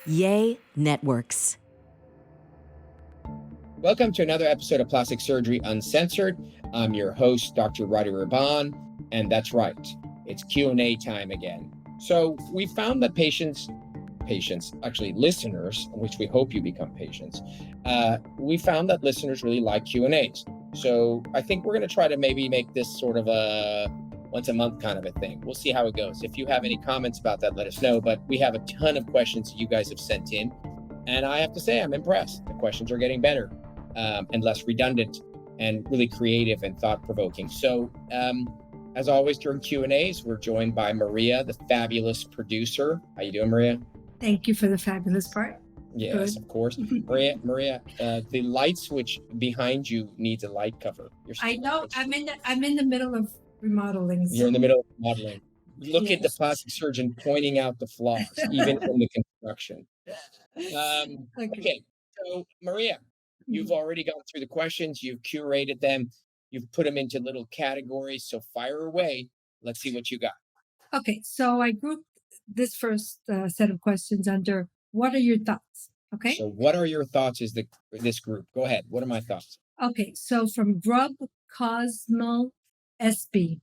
Yay Networks. Welcome to another episode of Plastic Surgery Uncensored. I'm your host, Dr. Rady Rahban, and that's right, it's Q&A time again. So we found that listeners, which we hope you become patients, we found that listeners really like Q&As. So I think we're going to try to maybe make this sort of a once a month kind of a thing. We'll see how it goes. If you have any comments about that, let us know. But we have a ton of questions that you guys have sent in. And I have to say, I'm impressed. The questions are getting better and less redundant and really creative and thought-provoking. So as always, during Q&As, we're joined by Maria, the fabulous producer. How you doing, Maria? Thank you for the fabulous part. Yes, Good. Of course. Maria, the light switch behind you needs a light cover. I know. I'm in the middle of remodeling. You're in the middle of remodeling. Look at the Yes. plastic surgeon pointing out the flaws, even in the construction. Okay, so Maria, you've already gone through the questions. You've curated them. You've put them into little categories. So fire away. Let's see what you got. Okay, so I grouped this first set of questions under what are your thoughts? Okay. So what are your thoughts is this group? Go ahead. What are my thoughts? Okay, so from Grub Cosmo SB.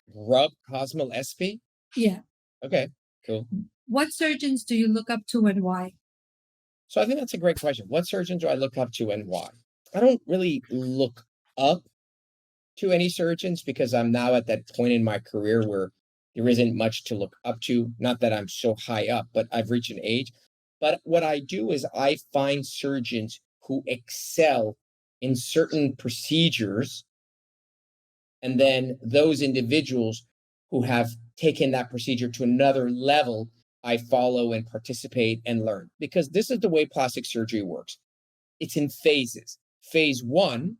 Grub Cosmo SB? Yeah. Okay, cool. What surgeons do you look up to and why? So I think that's a great question. What surgeons do I look up to and why? I don't really look up to any surgeons because I'm now at that point in my career where there isn't much to look up to. Not that I'm so high up, but I've reached an age. But what I do is I find surgeons who excel in certain procedures, and then those individuals who have taken that procedure to another level, I follow and participate and learn. Because this is the way plastic surgery works. It's in phases. Phase one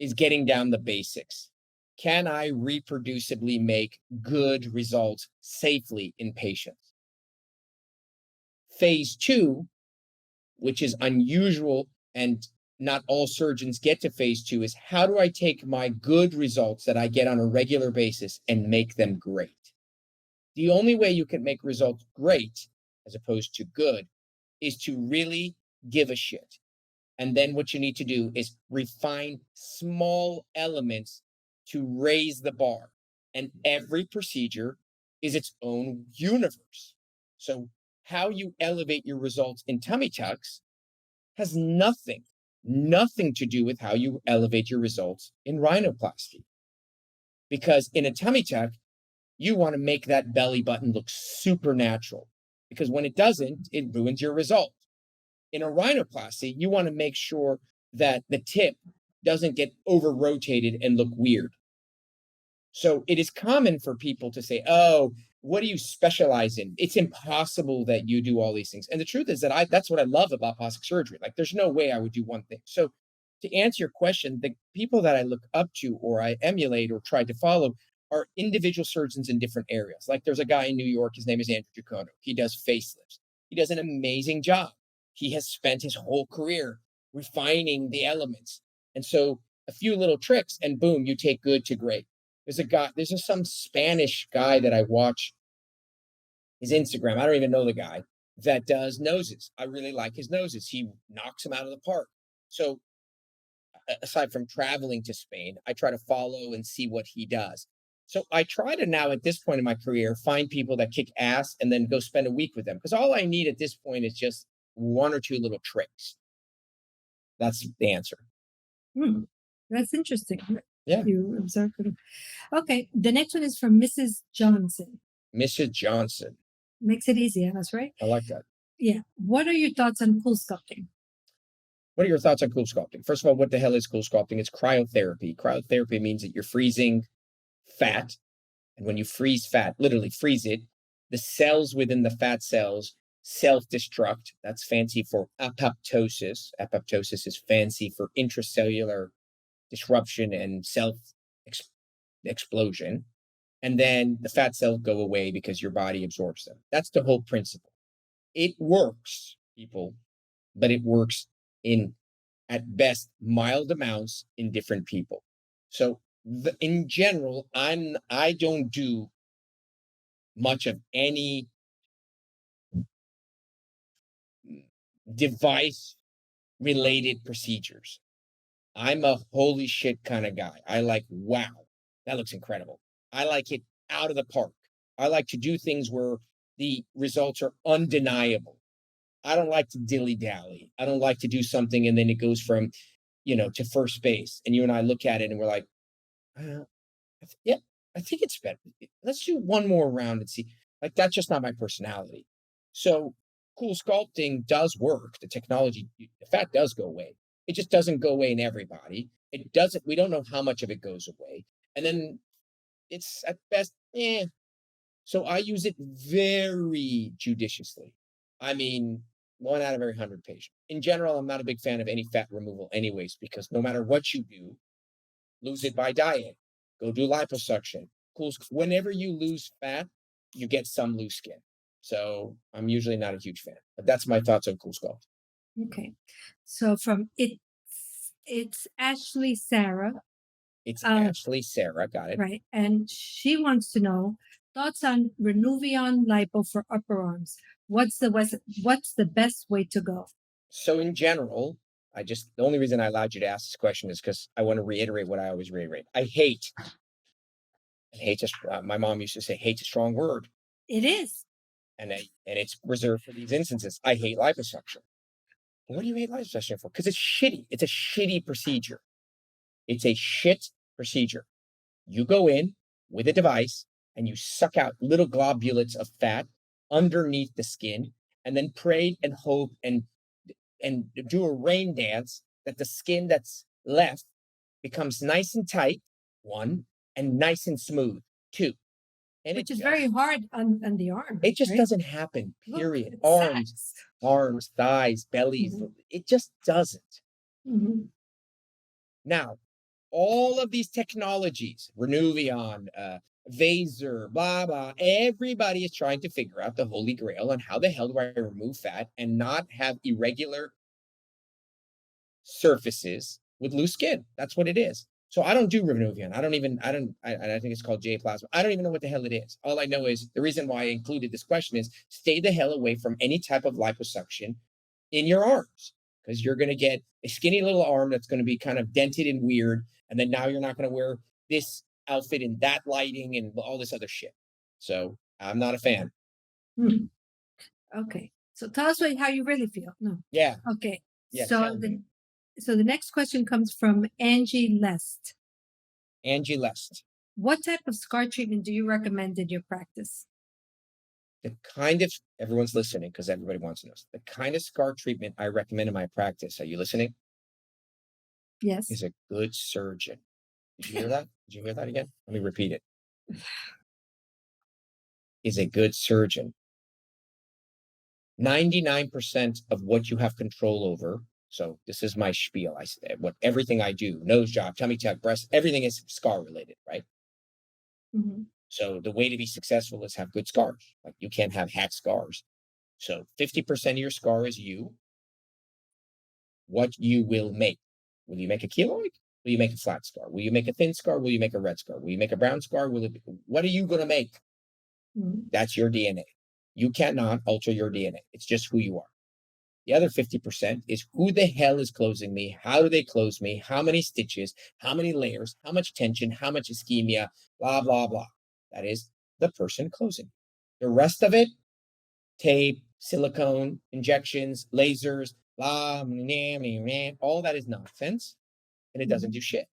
is getting down the basics. Can I reproducibly make good results safely in patients? Phase two, which is unusual and not all surgeons get to phase two, is how do I take my good results that I get on a regular basis and make them great? The only way you can make results great, as opposed to good, is to really give a shit. And then what you need to do is refine small elements to raise the bar. And every procedure is its own universe. So how you elevate your results in tummy tucks has nothing to do with how you elevate your results in rhinoplasty. Because in a tummy tuck, you want to make that belly button look supernatural. Because when it doesn't, it ruins your result. In a rhinoplasty, you want to make sure that the tip doesn't get over-rotated and look weird. So it is common for people to say, oh, what do you specialize in? It's impossible that you do all these things. And the truth is that that's what I love about plastic surgery. Like, there's no way I would do one thing. So to answer your question, the people that I look up to or I emulate or try to follow are individual surgeons in different areas. Like, there's a guy in New York, his name is Andrew Giacono. He does facelifts. He does an amazing job. He has spent his whole career refining the elements. And so a few little tricks and boom, you take good to great. There's some Spanish guy that I watch his Instagram. I don't even know the guy that does noses. I really like his noses. He knocks them out of the park. So aside from traveling to Spain, I try to follow and see what he does. So I try to now at this point in my career, find people that kick ass and then go spend a week with them. Because all I need at this point is just one or two little tricks. That's the answer. That's interesting. Yeah. You observe it. Okay. The next one is from Mrs. Johnson. Mrs. Johnson. Makes it easy, that's right. I like that. Yeah. What are your thoughts on CoolSculpting? What are your thoughts on CoolSculpting? First of all, what the hell is CoolSculpting? It's cryotherapy. Cryotherapy means that you're freezing fat. And when you freeze fat, literally freeze it, the cells within the fat cells self-destruct. That's fancy for apoptosis. Apoptosis is fancy for intracellular disruption and self-explosion. And then the fat cells go away because your body absorbs them. That's the whole principle. It works, people, but it works in, at best, mild amounts in different people. So in general, I don't do much of any device related procedures. I'm a holy shit kind of guy. I like, wow, that looks incredible. I like it out of the park. I like to do things where the results are undeniable. I don't like to dilly dally. I don't like to do something and then it goes from, to first base. And you and I look at it and we're like, yeah, I think it's better. Let's do one more round and see. Like, that's just not my personality. So CoolSculpting does work. The technology, the fat does go away. It just doesn't go away in everybody. It doesn't, we don't know how much of it goes away. And then it's at best, So I use it very judiciously. I mean, 1 out of every 100 patients. In general, I'm not a big fan of any fat removal anyways, because no matter what you do, lose it by diet, go do liposuction. Whenever you lose fat, you get some loose skin. So I'm usually not a huge fan, but that's my thoughts on CoolSculpt. Okay. So from it's Ashley Sarah, It's Ashley Sarah, got it. right? And she wants to know thoughts on Renuvion lipo for upper arms. What's the best way to go? So in general, the only reason I allowed you to ask this question is because I want to reiterate what I always reiterate. My mom used to say, hate's a strong word. It is. And it's reserved for these instances. I hate liposuction. What do you hate liposuction for? Because it's shitty. It's a shitty procedure. It's a shit procedure. You go in with a device and you suck out little globulets of fat underneath the skin, and then pray and hope and do a rain dance that the skin that's left becomes nice and tight, one, and nice and smooth, two. And Which is very hard on the arm. It just right? doesn't happen, Look, period. it Arms, thighs, bellies. It just doesn't. Mhm. Now, all of these technologies, Renuvion, Vaser, blah, blah, everybody is trying to figure out the holy grail on how the hell do I remove fat and not have irregular surfaces with loose skin. That's what it is. So I don't do Renuvion. I think it's called J plasma. I don't even know what the hell it is. All I know is the reason why I included this question is stay the hell away from any type of liposuction in your arms, because you're going to get a skinny little arm that's going to be kind of dented and weird. And then now you're not going to wear this outfit in that lighting and all this other shit. So I'm not a fan. Okay. So tell us how you really feel. No. Yeah. Okay. Yeah, So the next question comes from Angie Lest. Angie Lest. What type of scar treatment do you recommend in your practice? Everyone's listening because everybody wants to know. The kind of scar treatment I recommend in my practice, are you listening? Yes. Is a good surgeon. Did you hear that? Did you hear that again? Let me repeat it. Is a good surgeon. 99% of what you have control over. So this is my spiel. I said everything I do, nose job, tummy tuck, breast, everything is scar related, right? So the way to be successful is have good scars. Like, you can't have hack scars. So 50% of your scar is you. What you will make. Will you make a keloid? Will you make a flat scar? Will you make a thin scar? Will you make a red scar? Will you make a brown scar? What are you going to make? That's your DNA. You cannot alter your DNA. It's just who you are. The other 50% is who the hell is closing me? How do they close me? How many stitches? How many layers? How much tension? How much ischemia? Blah, blah, blah. That is the person closing. The rest of it, tape, silicone, injections, lasers, blah, all that is nonsense, and it doesn't do shit.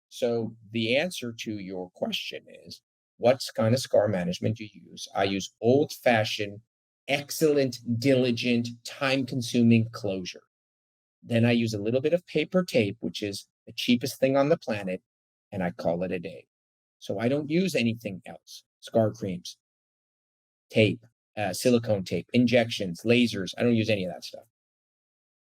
So the answer to your question is, what kind of scar management do you use? I use old-fashioned, excellent, diligent, time-consuming closure. Then I use a little bit of paper tape, which is the cheapest thing on the planet, and I call it a day. So I don't use anything else. Scar creams, tape, silicone tape, injections, lasers. I don't use any of that stuff.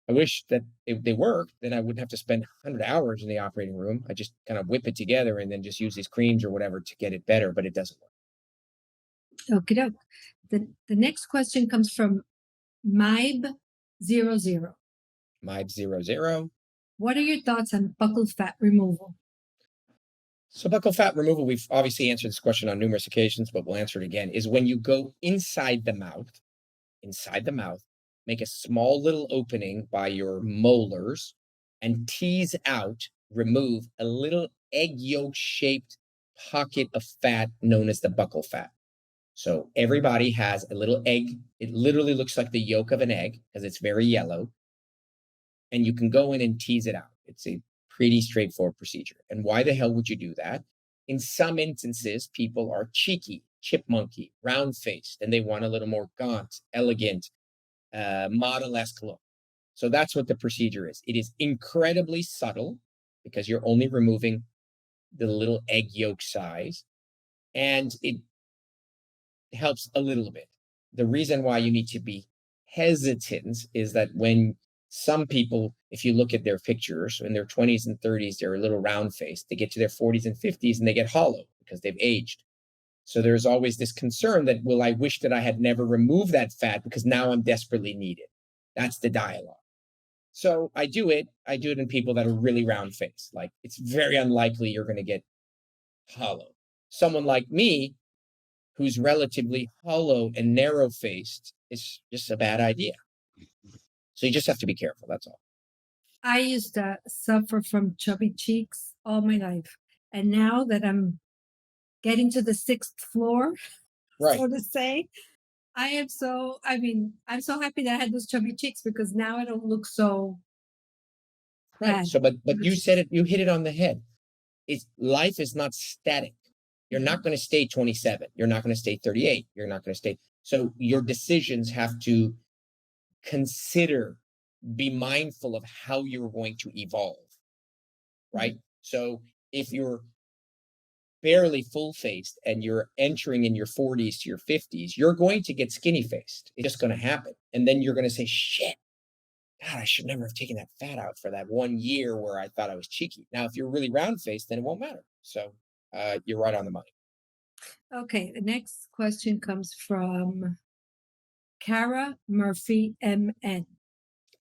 I wish that if they worked, then I wouldn't have to spend 100 hours in the operating room. I just kind of whip it together and then just use these creams or whatever to get it better, but it doesn't work. Okay, doke. The next question comes from Mibe00. Mibe00. What are your thoughts on buccal fat removal? So buccal fat removal, we've obviously answered this question on numerous occasions, but we'll answer it again, is when you go inside the mouth, make a small little opening by your molars and tease out, remove a little egg yolk shaped pocket of fat known as the buccal fat. So everybody has a little egg. It literally looks like the yolk of an egg because it's very yellow. And you can go in and tease it out. It's a pretty straightforward procedure. And why the hell would you do that? In some instances, people are cheeky, chipmunky, round faced, and they want a little more gaunt, elegant, model-esque look. So that's what the procedure is. It is incredibly subtle because you're only removing the little egg yolk size, and it helps a little bit. The reason why you need to be hesitant is that when some people, if you look at their pictures in their 20s and 30s, they're a little round faced. They get to their 40s and 50s and they get hollow because they've aged. So there's always this concern that, well, I wish that I had never removed that fat because now I'm desperately needed. That's the dialogue. So I do it in people that are really round faced. Like, it's very unlikely you're going to get hollow. Someone like me, who's relatively hollow and narrow faced, is just a bad idea. So you just have to be careful. That's all. I used to suffer from chubby cheeks all my life. And now that I'm getting to the sixth floor, Right. so to say, I'm so happy that I had those chubby cheeks because now I don't look so Right. bad. So, but you said it, you hit it on the head. Life is not static. You're not going to stay 27. You're not going to stay 38. You're not going to stay. So your decisions have to consider, be mindful of how you're going to evolve. Right. So if you're barely full faced and you're entering in your 40s to your 50s, you're going to get skinny faced. It's just going to happen. And then you're going to say, shit, God, I should never have taken that fat out for that 1 year where I thought I was cheeky. Now, if you're really round faced, then it won't matter. So you're right on the money. Okay, the next question comes from Kara Murphy MN.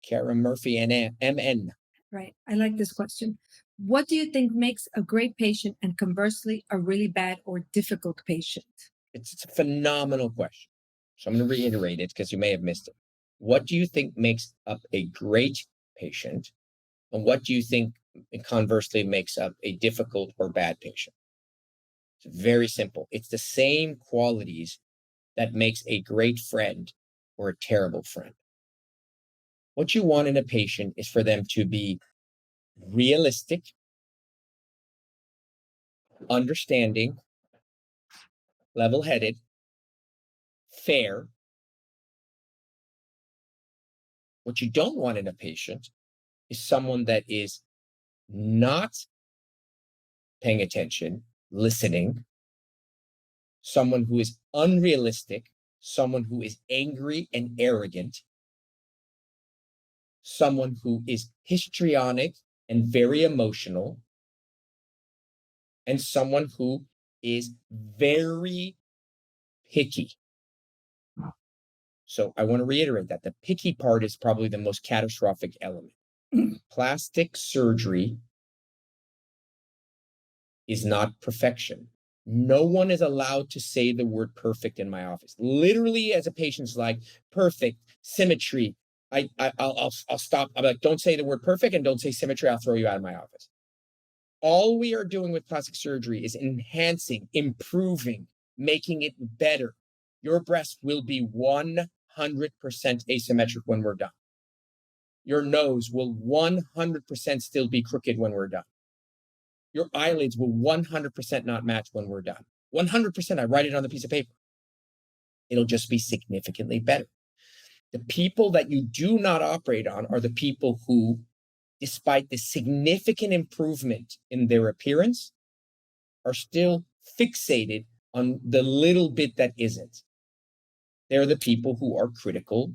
Kara Murphy and MN. Right. I like this question. What do you think makes a great patient and conversely a really bad or difficult patient? It's a phenomenal question. So I'm going to reiterate it because you may have missed it. What do you think makes up a great patient? And what do you think conversely makes up a difficult or bad patient? It's very simple. It's the same qualities that makes a great friend or a terrible friend. What you want in a patient is for them to be realistic, understanding, level-headed, fair. What you don't want in a patient is someone that is not paying attention, listening, someone who is unrealistic, someone who is angry and arrogant, someone who is histrionic and very emotional, and someone who is very picky. So I want to reiterate that the picky part is probably the most catastrophic element. Plastic surgery is not perfection. No one is allowed to say the word perfect in my office. Literally, as a patient's like, perfect, symmetry. I'll stop. I'm like, don't say the word perfect and don't say symmetry. I'll throw you out of my office. All we are doing with plastic surgery is enhancing, improving, making it better. Your breast will be 100% asymmetric when we're done. Your nose will 100% still be crooked when we're done. Your eyelids will 100% not match when we're done. 100%, I write it on the piece of paper. It'll just be significantly better. The people that you do not operate on are the people who, despite the significant improvement in their appearance, are still fixated on the little bit that isn't. They're the people who are critical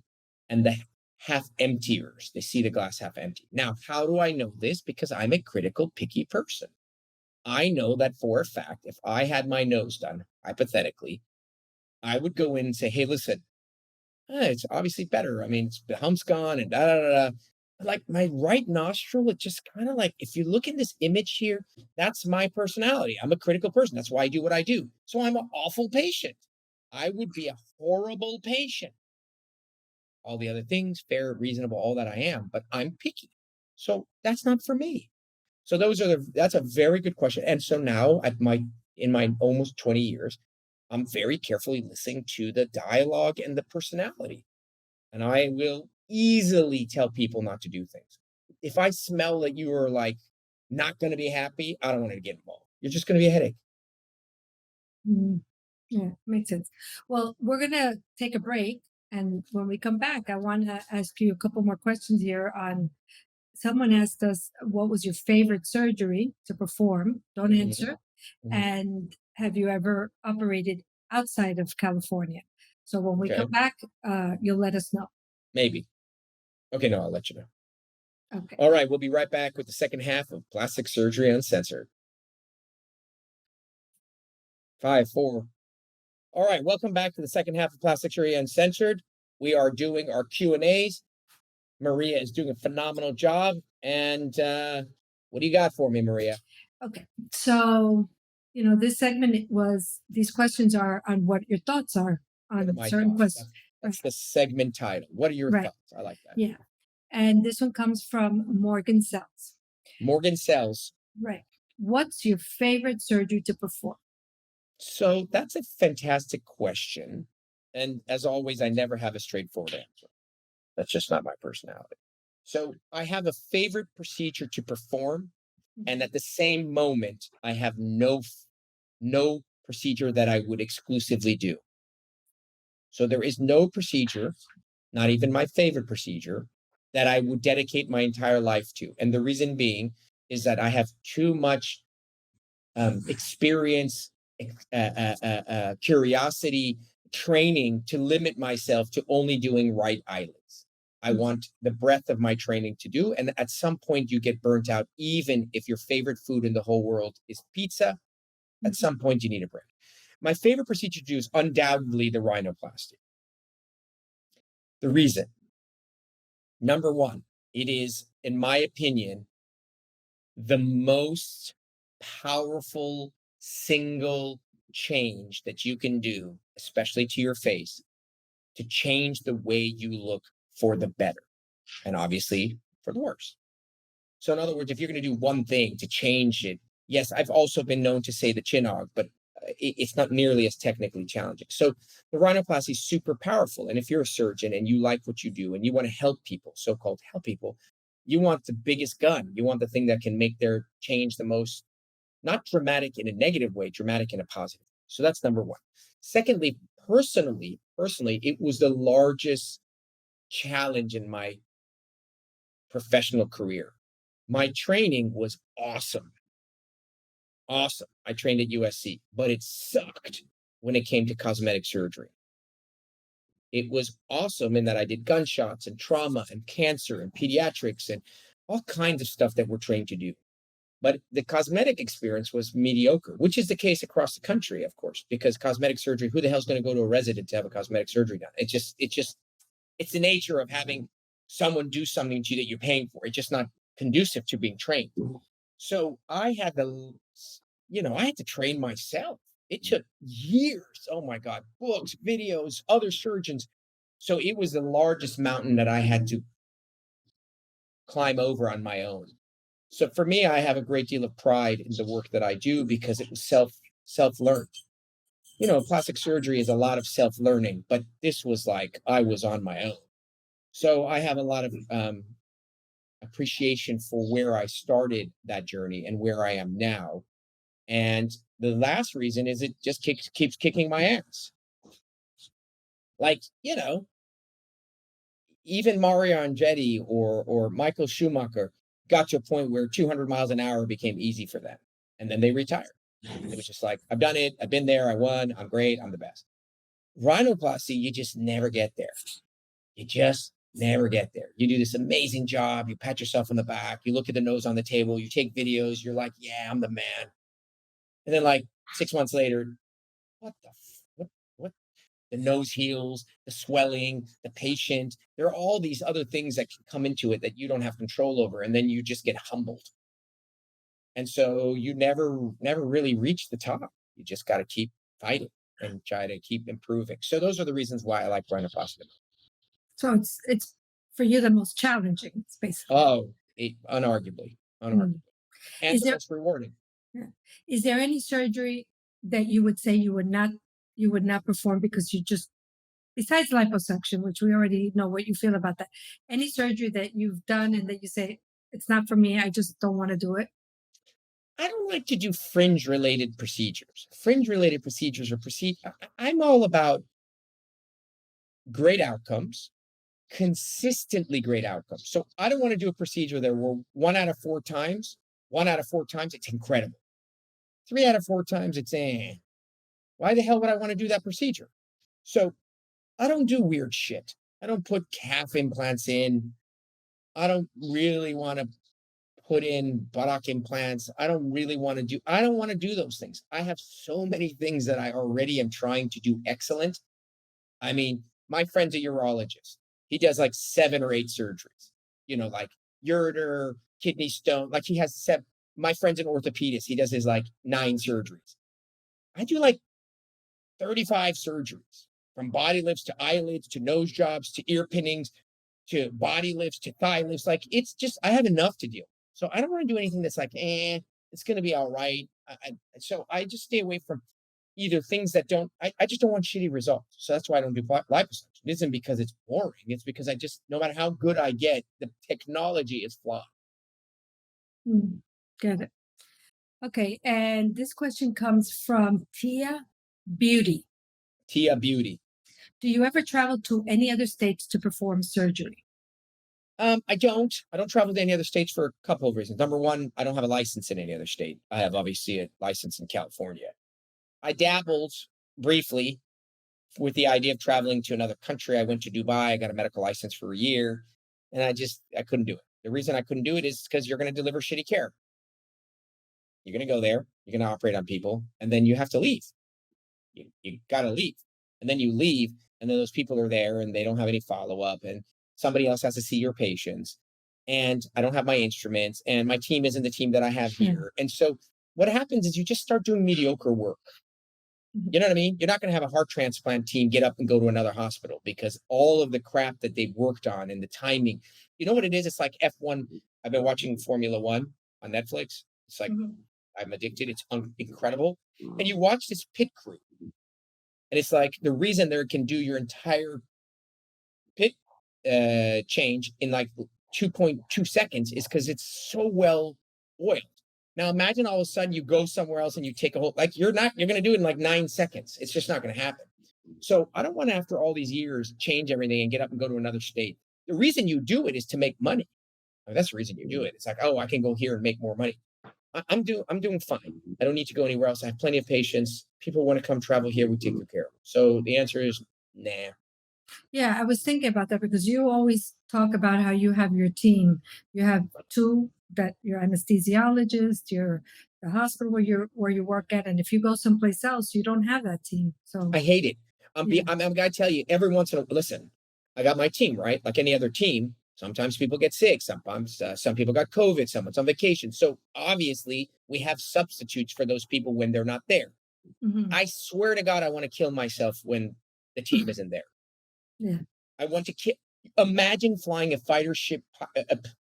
and the half emptiers. They see the glass half empty. Now, how do I know this? Because I'm a critical, picky person. I know that for a fact, if I had my nose done, hypothetically, I would go in and say, hey, listen, it's obviously better. I mean, the hump's gone and da da da da. Like my right nostril, it just kind of like, if you look in this image here, that's my personality. I'm a critical person. That's why I do what I do. So I'm an awful patient. I would be a horrible patient. all the other things, fair, reasonable, all that I am, but I'm picky. So that's not for me. So that's a very good question. And so now in my almost 20 years, I'm very carefully listening to the dialogue and the personality. And I will easily tell people not to do things. If I smell that you are like not going to be happy, I don't want to get involved. You're just going to be a headache. Mm, yeah, makes sense. Well, we're gonna take a break, and when we come back, I want to ask you a couple more questions here on. Someone asked us, what was your favorite surgery to perform? Don't Mhm, answer. mhm. And have you ever operated outside of California? So when we Okay, come back, you'll let us know. maybe. Okay, no, I'll let you know. Okay. All right, we'll be right back with the second half of Plastic Surgery Uncensored. 5, 4. All right, welcome back to the second half of Plastic Surgery Uncensored. We are doing our Q&As. Maria is doing a phenomenal job. And what do you got for me, Maria? Okay. So, this segment these questions are on what your thoughts are What are on my certain thoughts? questions. That's the segment title. What are your Right. thoughts? I like that. Yeah. And this one comes from Morgan Sells. Morgan Sells. Right. What's your favorite surgery to perform? So that's a fantastic question. And as always, I never have a straightforward answer. That's just not my personality. So I have a favorite procedure to perform. And at the same moment, I have no procedure that I would exclusively do. So there is no procedure, not even my favorite procedure, that I would dedicate my entire life to. And the reason being is that I have too much experience, curiosity, training to limit myself to only doing right eyelids. I want the breadth of my training to do. And at some point, you get burnt out, even if your favorite food in the whole world is pizza. At some point, you need a break. My favorite procedure to do is undoubtedly the rhinoplasty. The reason, number one, it is, in my opinion, the most powerful single change that you can do, especially to your face, to change the way you look for the better and obviously for the worse. So, in other words, if you're going to do one thing to change it, yes, I've also been known to say the chin hog, but it's not nearly as technically challenging. So, the rhinoplasty is super powerful. And if you're a surgeon and you like what you do and you want to help people, so called help people, you want the biggest gun. You want the thing that can make their change the most, not dramatic in a negative way, dramatic in a positive. So, that's number one. Secondly, personally, it was the largest challenge in my professional career. My training was awesome. Awesome. I trained at USC, but it sucked when it came to cosmetic surgery. It was awesome in that I did gunshots and trauma and cancer and pediatrics and all kinds of stuff that we're trained to do. But the cosmetic experience was mediocre, which is the case across the country, of course, because cosmetic surgery, who the hell's going to go to a resident to have a cosmetic surgery done? It's the nature of having someone do something to you that you're paying for. It's just not conducive to being trained. So I had to train myself. It took years. Oh my God, books, videos, other surgeons. So it was the largest mountain that I had to climb over on my own. So for me, I have a great deal of pride in the work that I do because it was self-learned. Plastic surgery is a lot of self-learning, but this was like I was on my own. So I have a lot of appreciation for where I started that journey and where I am now. And the last reason is it just keeps kicking my ass. Like, even Mario Andretti or Michael Schumacher got to a point where 200 miles an hour became easy for them. And then they retired. It was just like, I've done it. I've been there. I won. I'm great. I'm the best. Rhinoplasty, you just never get there. You just never get there. You do this amazing job. You pat yourself on the back. You look at the nose on the table. You take videos. You're like, yeah, I'm the man. And then like 6 months later, what? The nose heals, the swelling, the patient. There are all these other things that can come into it that you don't have control over. And then you just get humbled. And so you never really reach the top. You just got to keep fighting and try to keep improving. So those are the reasons why I like rhinoplasty. So it's for you the most challenging, it's basically. Oh, unarguably, Mm. and Is the there most rewarding. yeah. Is there any surgery that you would say you would not perform because you just besides liposuction, which we already know what you feel about that, any surgery that you've done and that you say it's not for me, I just don't want to do it? I don't like to do fringe related procedures. Fringe related procedures are I'm all about great outcomes, consistently great outcomes. So I don't want to do a procedure that were 1 out of 4 times, it's incredible. 3 out of 4 times, it's why the hell would I want to do that procedure? So I don't do weird shit. I don't put calf implants in. I don't really want to put in buttock implants. I don't want to do those things. I have so many things that I already am trying to do excellent. I mean, my friend's a urologist. He does like 7 or 8 surgeries, like ureter, kidney stone. Like he has seven. My friend's an orthopedist. He does his like 9 surgeries. I do like 35 surgeries from body lifts to eyelids to nose jobs to ear pinnings to body lifts to thigh lifts. Like it's just, I have enough to deal. So I don't want to do anything that's like, it's going to be all right. So I just stay away from either things that I just don't want shitty results. So that's why I don't do liposuction. It isn't because it's boring. It's because no matter how good I get, the technology is flawed. Mm, get it. Okay, and this question comes from Tia Beauty. Tia Beauty. Do you ever travel to any other states to perform surgery? I don't. I don't travel to any other states for a couple of reasons. Number one, I don't have a license in any other state. I have obviously a license in California. I dabbled briefly with the idea of traveling to another country. I went to Dubai. I got a medical license for a year, and I couldn't do it. The reason I couldn't do it is because you're going to deliver shitty care. You're going to go there. You're going to operate on people, and then you have to leave. You got to leave, and then you leave, and then those people are there, and they don't have any follow up, and somebody else has to see your patients, and I don't have my instruments, and my team isn't the team that I have Yeah. here, and so what happens is you just start doing mediocre work. Mhm. You know what I mean? You're not going to have a heart transplant team get up and go to another hospital because all of the crap that they've worked on and the timing. You know what it is? It's like F1. I've been watching Formula One on Netflix. It's like Mhm. I'm addicted. It's incredible. And you watch this pit crew, and it's like the reason they can do your entire pit change in like 2.2 seconds is because it's so well oiled. Now imagine all of a sudden you go somewhere else and you take a whole like you're going to do it in like 9 seconds. It's just not going to happen. So I don't want to after all these years change everything and get up and go to another state. The reason you do it is to make money. I mean, that's the reason you do it. It's like, oh, I can go here and make more money. I'm doing fine. I don't need to go anywhere else. I have plenty of patients. People want to come travel here. We take good care of them. So the answer is nah. Yeah, I was thinking about that because you always talk about how you have your team. You have two that your anesthesiologist, your the hospital where you work at, and if you go someplace else, you don't have that team. So I hate it. yeah. I'm going to tell you every once in a listen. I got my team right, like any other team. Sometimes people get sick. Sometimes some people got COVID. Someone's on vacation. So obviously we have substitutes for those people when they're not there. Mhm. I swear to God, I want to kill myself when the team isn't there. Yeah. I want to kill. Imagine flying a fighter ship,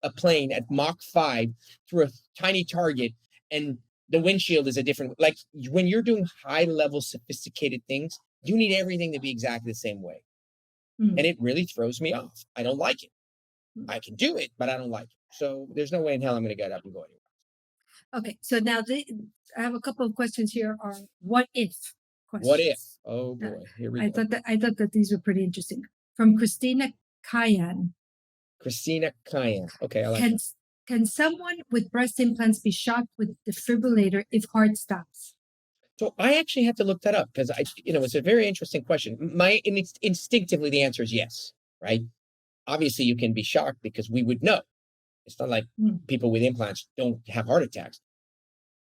a plane at Mach 5 through a tiny target, and the windshield is a different. Like when you're doing high level, sophisticated things, you need everything to be exactly the same way, and Mm. it really throws me off. I don't like it. Mm. I can do it, but I don't like it. So there's no way in hell I'm going to get up and go anywhere. Okay, so now I have a couple of questions here on what if What if? questions. Oh Uh, boy, here we go. I thought that these were pretty interesting. From Christina Kayan, Christina Cayenne. Okay, I like can that. s- can someone with breast implants be shocked with defibrillator if heart stops? So I actually had to look that up because it's a very interesting question. Instinctively, the answer is yes, right? Obviously, you can be shocked because we would know. It's not like Mm. people with implants don't have heart attacks.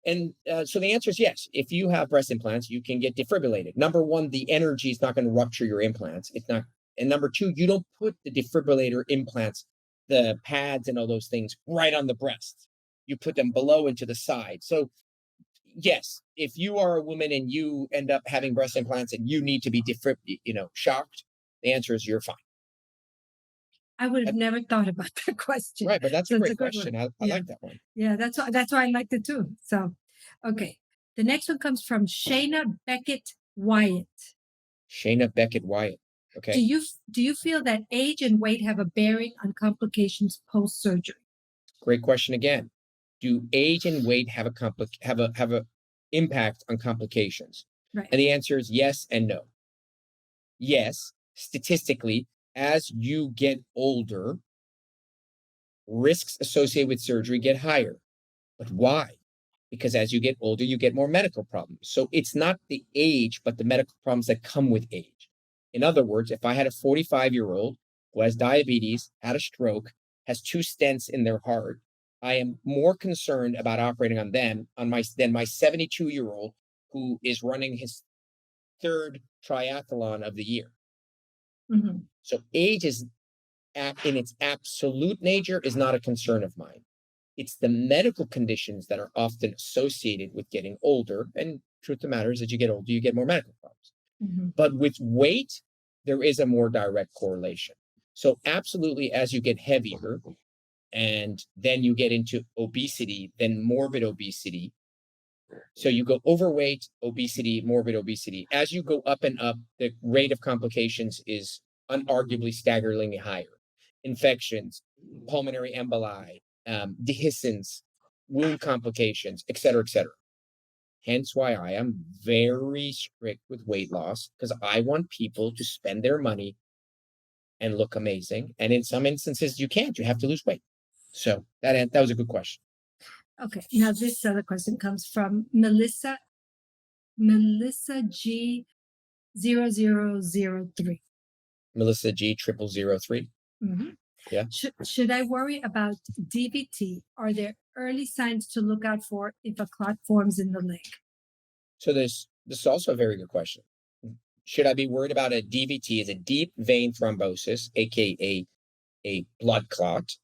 And so the answer is yes. If you have breast implants, you can get defibrillated. Number one, the energy is not going to rupture your implants. It's not. And number two, you don't put the defibrillator implants, the pads and all those things right on the breast. You put them below and to the side. So yes, if you are a woman and you end up having breast implants and you need to be shocked, the answer is you're fine. I would have never thought about that question. Right, but that's a So it's a great good one. question. I Yeah. like that one. Yeah, that's why I liked it too. So, okay. The next one comes from Shayna Beckett Wyatt. Shayna Beckett Wyatt. Do Okay. you feel that age and weight have a bearing on complications post surgery? Great question again. Do age and weight have a impact on complications? Right. And the answer is yes and no. Yes, statistically, as you get older, risks associated with surgery get higher. But why? Because as you get older, you get more medical problems. So it's not the age, but the medical problems that come with age. In other words, if I had a 45-year-old who has diabetes, had a stroke, has 2 stents in their heart, I am more concerned about operating on them than my 72-year-old who is running his third triathlon of the year. Mm-hmm. So age is in its absolute nature is not a concern of mine. It's the medical conditions that are often associated with getting older. And truth of the matter is, as you get older, you get more medical problems. Mm-hmm. But with weight, there is a more direct correlation. So absolutely, as you get heavier and then you get into obesity, then morbid obesity. So you go overweight, obesity, morbid obesity. As you go up and up, the rate of complications is unarguably staggeringly higher. Infections, pulmonary emboli, dehiscence, wound complications, et cetera, et cetera. Hence why I am very strict with weight loss, because I want people to spend their money and look amazing. And in some instances, you can't. You have to lose weight. So that was a good question. Okay. Now this other question comes from Melissa G 0003. Melissa G 0003. Mm-hmm. Yeah. Should I worry about DVT? Are there early signs to look out for if a clot forms in the leg? So this is also a very good question. Should I be worried about a DVT? Is a deep vein thrombosis, aka a blood clot?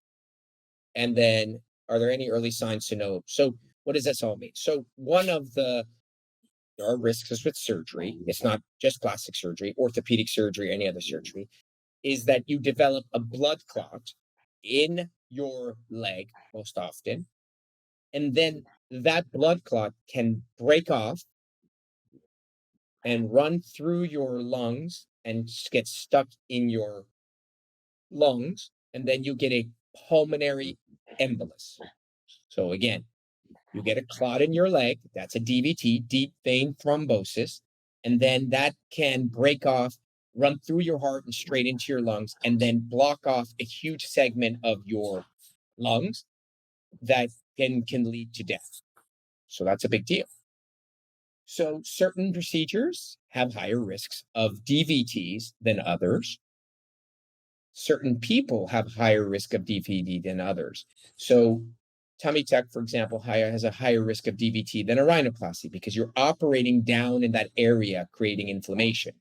And then are there any early signs to know? So what does this all mean? So there are risks with surgery. It's not just plastic surgery, orthopedic surgery, any other surgery, is that you develop a blood clot in your leg most often. And then that blood clot can break off and run through your lungs and get stuck in your lungs. And then you get a pulmonary embolus. So again, you get a clot in your leg. That's a DVT, deep vein thrombosis. And then that can break off, run through your heart and straight into your lungs, and then block off a huge segment of your lungs that can lead to death. So that's a big deal. So certain procedures have higher risks of DVTs than others. Certain people have higher risk of DVT than others. So tummy tuck, for example, has a higher risk of DVT than a rhinoplasty because you're operating down in that area, creating inflammation.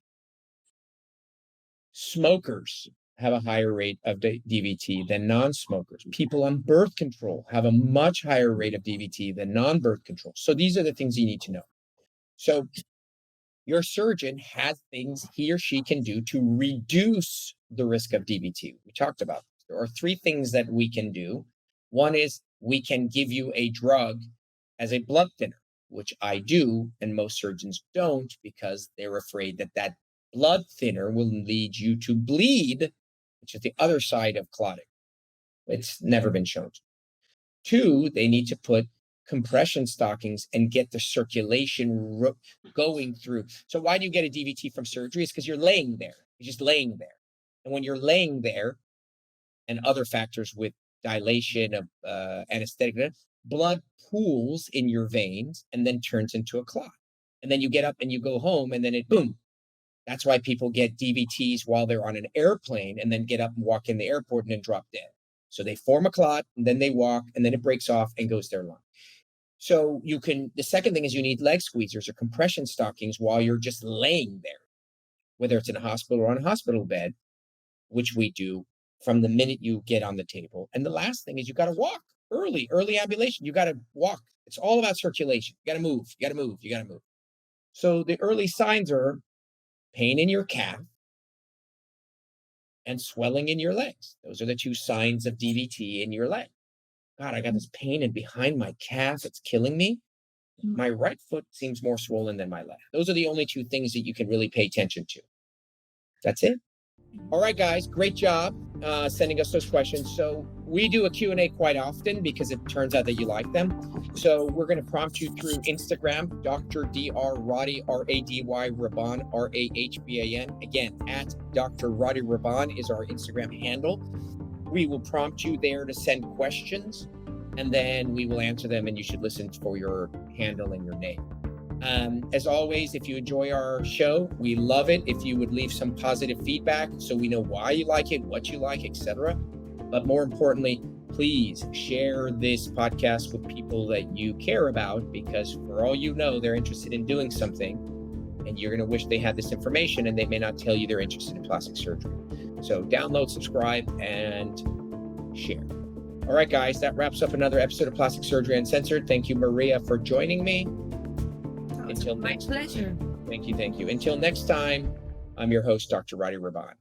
Smokers have a higher rate of DVT than non-smokers. People on birth control have a much higher rate of DVT than non-birth control. So these are the things you need to know. So your surgeon has things he or she can do to reduce the risk of DVT. We talked about this. There are 3 things that we can do. One is we can give you a drug as a blood thinner, which I do, and most surgeons don't because they're afraid that that blood thinner will lead you to bleed, which is the other side of clotting. It's never been shown. 2, they need to put compression stockings and get the circulation going through. So why do you get a DVT from surgery? It's because you're laying there. You're just laying there. And when you're laying there, and other factors with dilation of anesthetic, blood pools in your veins and then turns into a clot. And then you get up and you go home and then boom. That's why people get DVTs while they're on an airplane and then get up and walk in the airport and then drop dead. So they form a clot and then they walk and then it breaks off and goes their lung. So the second thing is you need leg squeezers or compression stockings while you're just laying there, whether it's in a hospital or on a hospital bed, which we do from the minute you get on the table. And the last thing is you got to walk early ambulation. You got to walk. It's all about circulation. You got to move. You got to move. You got to move. So the early signs are pain in your calf and swelling in your legs. Those are the two signs of DVT in your leg. God, I got this pain in behind my calf. It's killing me. My right foot seems more swollen than my left. Those are the only two things that you can really pay attention to. That's it. All right, guys, great job sending us those questions. So we do a Q&A quite often because it turns out that you like them. So we're going to prompt you through Instagram, Dr. Dr. Rady, Rady Rahban, Rahban. Again, at Dr. Rady Rahban is our Instagram handle. We will prompt you there to send questions, and then we will answer them, and you should listen for your handle and your name. As always, if you enjoy our show, we love it if you would leave some positive feedback so we know why you like it, what you like, etc. But more importantly, please share this podcast with people that you care about, because for all you know, they're interested in doing something, and you're going to wish they had this information, and they may not tell you they're interested in plastic surgery. So download, subscribe, and share. All right, guys, that wraps up another episode of Plastic Surgery Uncensored. Thank you, Maria, for joining me. Until my next pleasure. Thank you. Until next time, I'm your host, Dr. Rady Rahban.